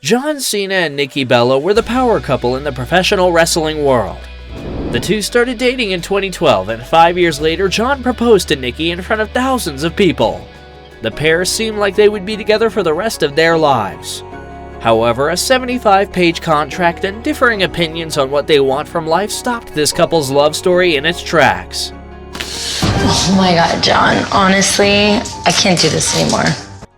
John Cena and Nikki Bella were the power couple in the professional wrestling world. The two started dating in 2012, and 5 years later, John proposed to Nikki in front of thousands of people. The pair seemed like they would be together for the rest of their lives. However, a 75-page contract and differing opinions on what they want from life stopped this couple's love story in its tracks. Oh my God, John. Honestly, I can't do this anymore.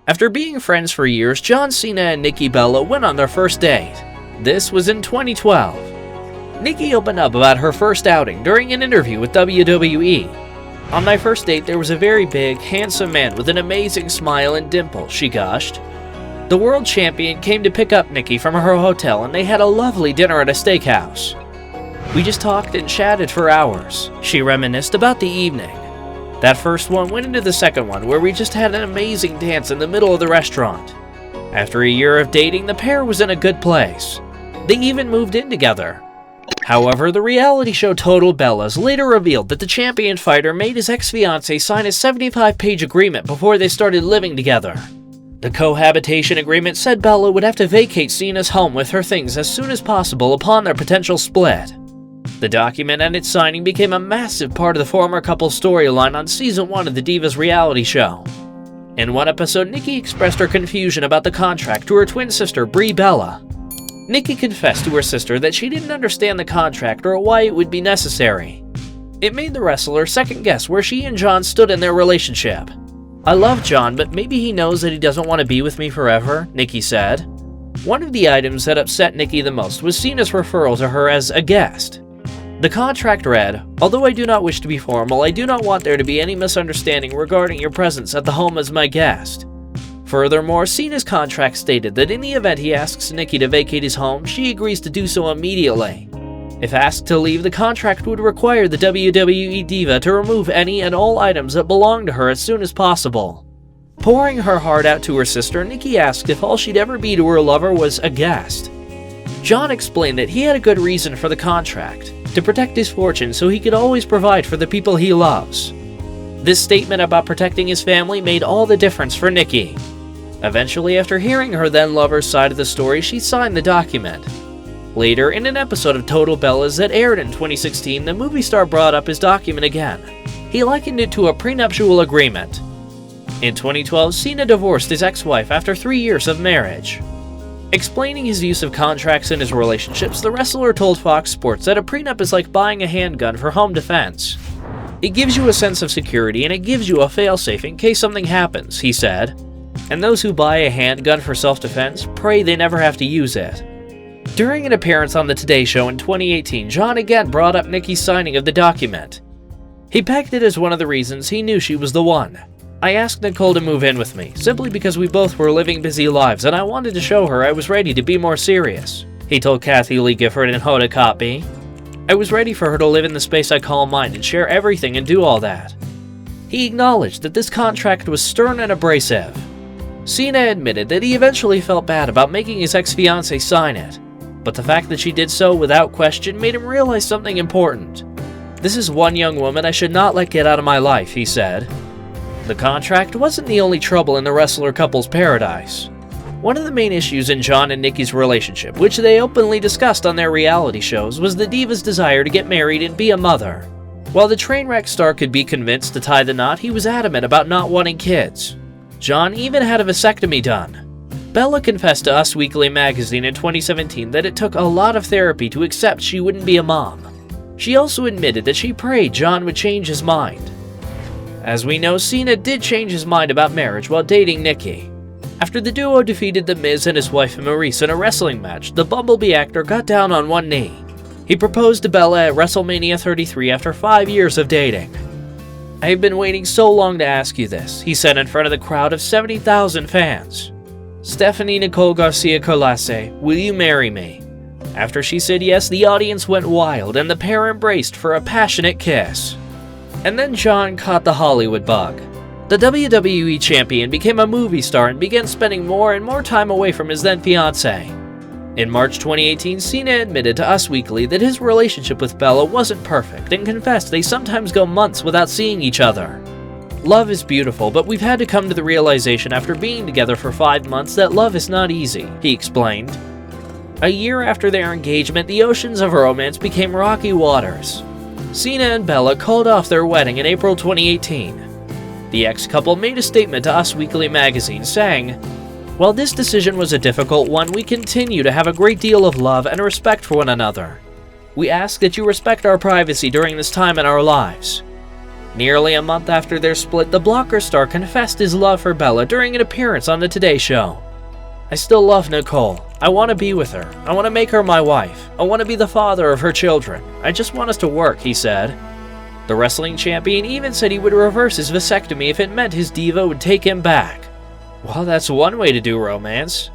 After being friends for years, John Cena and Nikki Bella went on their first date. This was in 2012. Nikki opened up about her first outing during an interview with WWE. "On my first date, there was a very big, handsome man with an amazing smile and dimple," she gushed. The world champion came to pick up Nikki from her hotel, and they had a lovely dinner at a steakhouse. "We just talked and chatted for hours," she reminisced about the evening. "That first one went into the second one, where we just had an amazing dance in the middle of the restaurant. After a year of dating, the pair was in a good place. They even moved in together." However, the reality show Total Bellas later revealed that the champion fighter made his ex-fiancée sign a 75-page agreement before they started living together. The cohabitation agreement said Bella would have to vacate Cena's home with her things as soon as possible upon their potential split. The document and its signing became a massive part of the former couple's storyline on Season 1 of the Divas reality show. In one episode, Nikki expressed her confusion about the contract to her twin sister, Brie Bella. Nikki confessed to her sister that she didn't understand the contract or why it would be necessary. It made the wrestler second-guess where she and John stood in their relationship. "I love John, but maybe he knows that he doesn't want to be with me forever," Nikki said. One of the items that upset Nikki the most was Cena's referral to her as a guest. The contract read, "Although I do not wish to be formal, I do not want there to be any misunderstanding regarding your presence at the home as my guest." Furthermore, Cena's contract stated that in the event he asks Nikki to vacate his home, she agrees to do so immediately. If asked to leave, the contract would require the WWE diva to remove any and all items that belong to her as soon as possible. Pouring her heart out to her sister, Nikki asked if all she'd ever be to her lover was a guest. John explained that he had a good reason for the contract, to protect his fortune so he could always provide for the people he loves. This statement about protecting his family made all the difference for Nikki. Eventually, after hearing her then-lover's side of the story, she signed the document. Later, in an episode of Total Bellas that aired in 2016, the movie star brought up his document again. He likened it to a prenuptial agreement. In 2012, Cena divorced his ex-wife after 3 years of marriage. Explaining his use of contracts in his relationships, the wrestler told Fox Sports that a prenup is like buying a handgun for home defense. "It gives you a sense of security and it gives you a failsafe in case something happens," he said. "And those who buy a handgun for self-defense pray they never have to use it." During an appearance on the Today Show in 2018, John again brought up Nikki's signing of the document. He pegged it as one of the reasons he knew she was the one. "I asked Nicole to move in with me, simply because we both were living busy lives and I wanted to show her I was ready to be more serious," he told Kathy Lee Gifford and Hoda Kotb. "I was ready for her to live in the space I call mine and share everything and do all that." He acknowledged that this contract was stern and abrasive. Cena admitted that he eventually felt bad about making his ex-fiancée sign it, but the fact that she did so without question made him realize something important. "This is one young woman I should not let get out of my life," he said. The contract wasn't the only trouble in the wrestler couple's paradise. One of the main issues in John and Nikki's relationship, which they openly discussed on their reality shows, was the diva's desire to get married and be a mother. While the Trainwreck star could be convinced to tie the knot, he was adamant about not wanting kids. John even had a vasectomy done. Bella confessed to Us Weekly magazine in 2017 that it took a lot of therapy to accept she wouldn't be a mom. She also admitted that she prayed John would change his mind. As we know, Cena did change his mind about marriage while dating Nikki. After the duo defeated The Miz and his wife Maurice in a wrestling match, the Bumblebee actor got down on one knee. He proposed to Bella at WrestleMania 33 after 5 years of dating. "I've been waiting so long to ask you this," he said in front of the crowd of 70,000 fans. "Stephanie Nicole Garcia Colase, will you marry me?" After she said yes, the audience went wild and the pair embraced for a passionate kiss. And then John caught the Hollywood bug. The WWE champion became a movie star and began spending more and more time away from his then-fiancée. In March 2018, Cena admitted to Us Weekly that his relationship with Bella wasn't perfect and confessed they sometimes go months without seeing each other. Love is beautiful, but we've had to come to the realization after being together for 5 months that love is not easy, he explained. A year after their engagement, the oceans of romance became rocky waters. Cena and Bella called off their wedding in April 2018. The ex-couple made a statement to Us Weekly magazine saying, "While this decision was a difficult one, we continue to have a great deal of love and respect for one another. We ask that you respect our privacy during this time in our lives." Nearly a month after their split, the Blocker star confessed his love for Bella during an appearance on The Today Show. "I still love Nicole. I want to be with her. I want to make her my wife. I want to be the father of her children. I just want us to work," he said. The wrestling champion even said he would reverse his vasectomy if it meant his diva would take him back. Well, that's one way to do romance.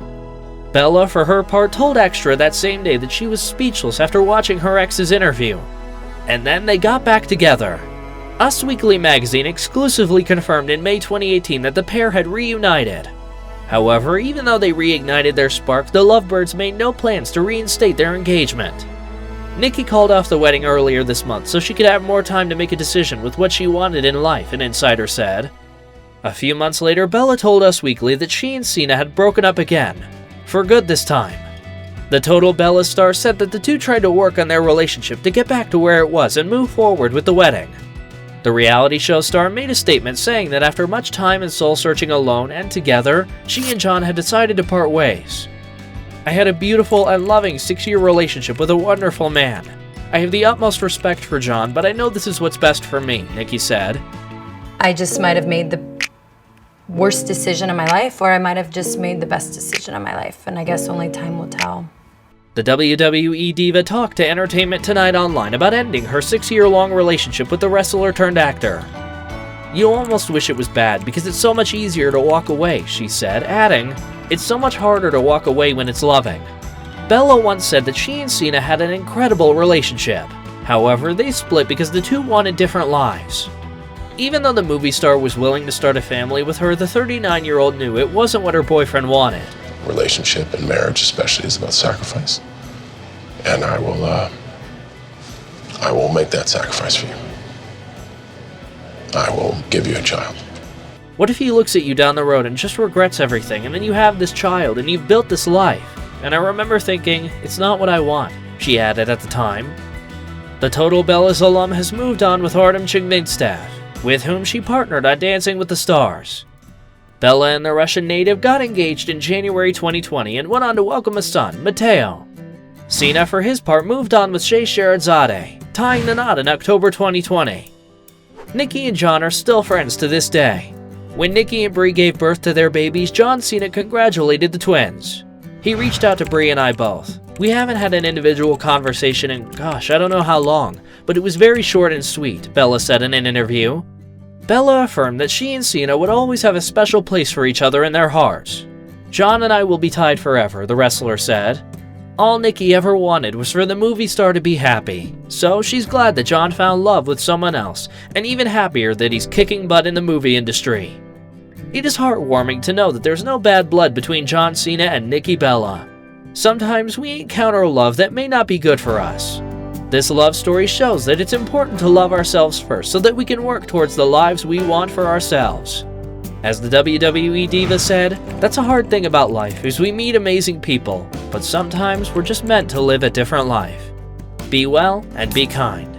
Bella, for her part, told Extra that same day that she was speechless after watching her ex's interview. And then they got back together. Us Weekly magazine exclusively confirmed in May 2018 that the pair had reunited. However, even though they reignited their spark, the Lovebirds made no plans to reinstate their engagement. Nikki called off the wedding earlier this month so she could have more time to make a decision with what she wanted in life, an insider said. A few months later, Bella told Us Weekly that she and Cena had broken up again, for good this time. The Total Bella star said that the two tried to work on their relationship to get back to where it was and move forward with the wedding. The reality show star made a statement saying that after much time and soul-searching alone and together, she and John had decided to part ways. "I had a beautiful and loving 6-year relationship with a wonderful man. I have the utmost respect for John, but I know this is what's best for me," Nikki said. I just might have made the worst decision of my life, or I might have just made the best decision of my life, and I guess only time will tell. The WWE diva talked to Entertainment Tonight Online about ending her 6-year-long relationship with the wrestler-turned-actor. "You almost wish it was bad because it's so much easier to walk away," she said, adding, "It's so much harder to walk away when it's loving." Bella once said that she and Cena had an incredible relationship. However, they split because the two wanted different lives. Even though the movie star was willing to start a family with her, the 39-year-old knew it wasn't what her boyfriend wanted. Relationship and marriage especially is about sacrifice. And I will make that sacrifice for you. I will give you a child. What if he looks at you down the road and just regrets everything, and then you have this child and you've built this life? And I remember thinking, it's not what I want, she added at the time. The Total Bellas alum has moved on with Artem Chigmigstad, with whom she partnered on Dancing with the Stars. Bella and the Russian native got engaged in January 2020 and went on to welcome a son, Mateo. Cena, for his part, moved on with Shea Sherazadeh, tying the knot in October 2020. Nikki and John are still friends to this day. When Nikki and Brie gave birth to their babies, John Cena congratulated the twins. He reached out to Brie and I both. We haven't had an individual conversation in, gosh, I don't know how long, but it was very short and sweet, Bella said in an interview. Bella affirmed that she and Cena would always have a special place for each other in their hearts. "John and I will be tied forever," the wrestler said. All Nikki ever wanted was for the movie star to be happy, so she's glad that John found love with someone else, and even happier that he's kicking butt in the movie industry. It is heartwarming to know that there's no bad blood between John Cena and Nikki Bella. Sometimes we encounter love that may not be good for us. This love story shows that it's important to love ourselves first so that we can work towards the lives we want for ourselves. As the WWE diva said, that's a hard thing about life is we meet amazing people, but sometimes we're just meant to live a different life. Be well and be kind.